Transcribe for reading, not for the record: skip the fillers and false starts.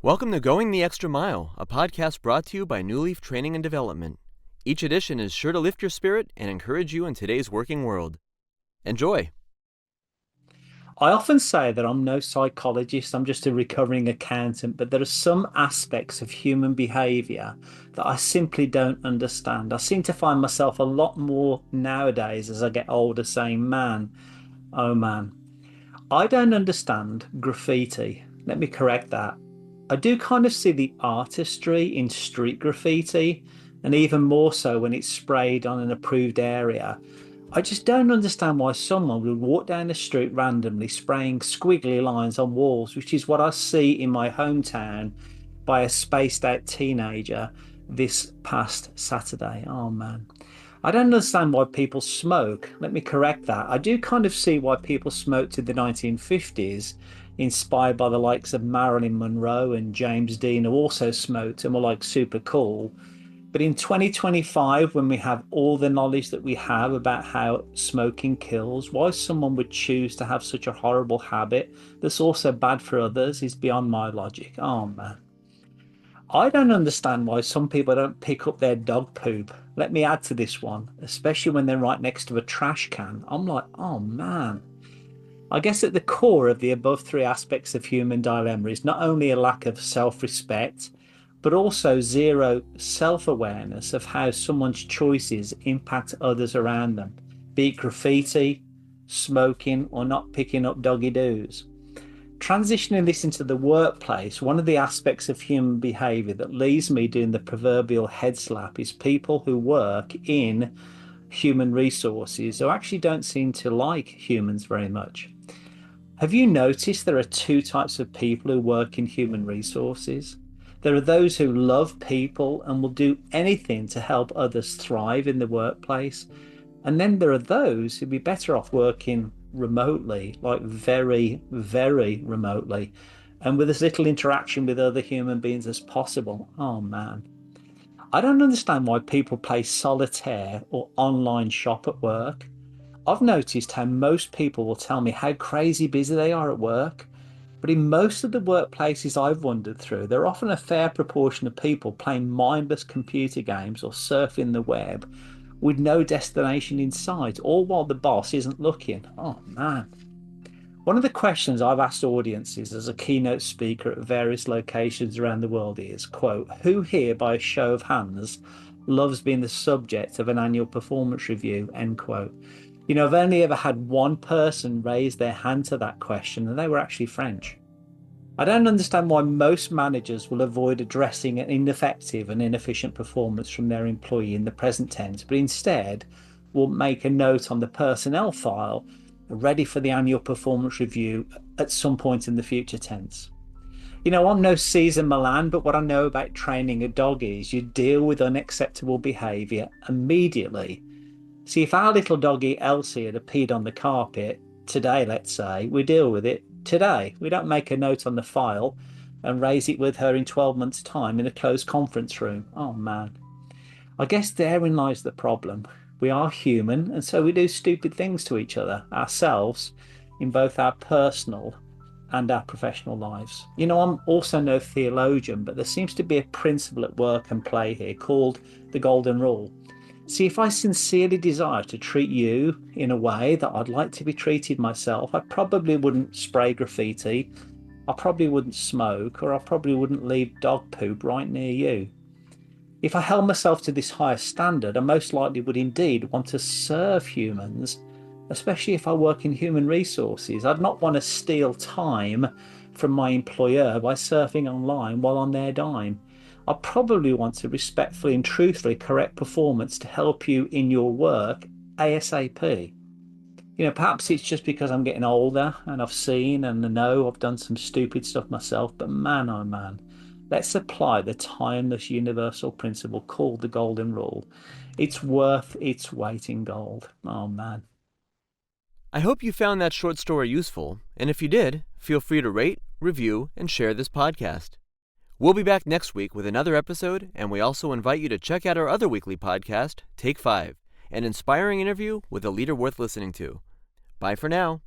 Welcome to Going the Extra Mile, a podcast brought to you by Newleaf Training and Development. Each edition is sure to lift your spirit and encourage you in today's working world. Enjoy. I often say that I'm no psychologist, I'm just a recovering accountant, but there are some aspects of human behavior that I simply don't understand. I seem to find myself a lot more nowadays as I get older saying, man, oh man, I don't understand graffiti. Let me correct that. I do kind of see the artistry in street graffiti, and even more so when it's sprayed on an approved area. I just don't understand why someone would walk down the street randomly spraying squiggly lines on walls, which is what I see in my hometown by a spaced out teenager this past Saturday. Oh man. I don't understand why people smoke. Let me correct that. I do kind of see why people smoked in the 1950s, inspired by the likes of Marilyn Monroe and James Dean, who also smoked and were like super cool. But in 2025, when we have all the knowledge that we have about how smoking kills, why someone would choose to have such a horrible habit that's also bad for others is beyond my logic. Oh man. I don't understand why some people don't pick up their dog poop. Let me add to this one, especially when they're right next to a trash can. I'm like, oh man. I guess at the core of the above three aspects of human dilemma is not only a lack of self-respect, but also zero self-awareness of how someone's choices impact others around them, be it graffiti, smoking, or not picking up doggy doos. Transitioning this into the workplace, one of the aspects of human behavior that leaves me doing the proverbial head slap is people who work in human resources who actually don't seem to like humans very much. Have you noticed there are two types of people who work in human resources? There are those who love people and will do anything to help others thrive in the workplace. And then there are those who'd be better off working remotely, like very, very remotely, and with as little interaction with other human beings as possible. Oh man. I don't understand why people play solitaire or online shop at work. I've noticed how most people will tell me how crazy busy they are at work. But in most of the workplaces I've wandered through, there are often a fair proportion of people playing mindless computer games or surfing the web with no destination in sight, all while the boss isn't looking. Oh man. One of the questions I've asked audiences as a keynote speaker at various locations around the world is, quote, who here by a show of hands loves being the subject of an annual performance review, end quote. You know, I've only ever had one person raise their hand to that question, and they were actually French. I don't understand why most managers will avoid addressing an ineffective and inefficient performance from their employee in the present tense, but instead will make a note on the personnel file ready for the annual performance review at some point in the future tense. You know, I'm no Caesar Milan, but what I know about training a dog is you deal with unacceptable behaviour immediately. See, if our little doggy Elsie had peed on the carpet today, let's say, we deal with it today. We don't make a note on the file and raise it with her in 12 months' time in a closed conference room. Oh, man. I guess therein lies the problem. We are human, and so we do stupid things to each other, ourselves, in both our personal and our professional lives. You know, I'm also no theologian, but there seems to be a principle at work and play here called the Golden Rule. See, if I sincerely desire to treat you in a way that I'd like to be treated myself, I probably wouldn't spray graffiti, I probably wouldn't smoke, or I probably wouldn't leave dog poop right near you. If I held myself to this higher standard, I most likely would indeed want to serve humans, especially if I work in human resources. I'd not want to steal time from my employer by surfing online while on their dime. I probably want to respectfully and truthfully correct performance to help you in your work ASAP. You know, perhaps it's just because I'm getting older and I've seen and I know I've done some stupid stuff myself, but man, oh man, let's apply the timeless universal principle called the Golden Rule. It's worth its weight in gold. Oh man. I hope you found that short story useful, and if you did, feel free to rate, review, and share this podcast. We'll be back next week with another episode, and we also invite you to check out our other weekly podcast, Take 5, an inspiring interview with a leader worth listening to. Bye for now.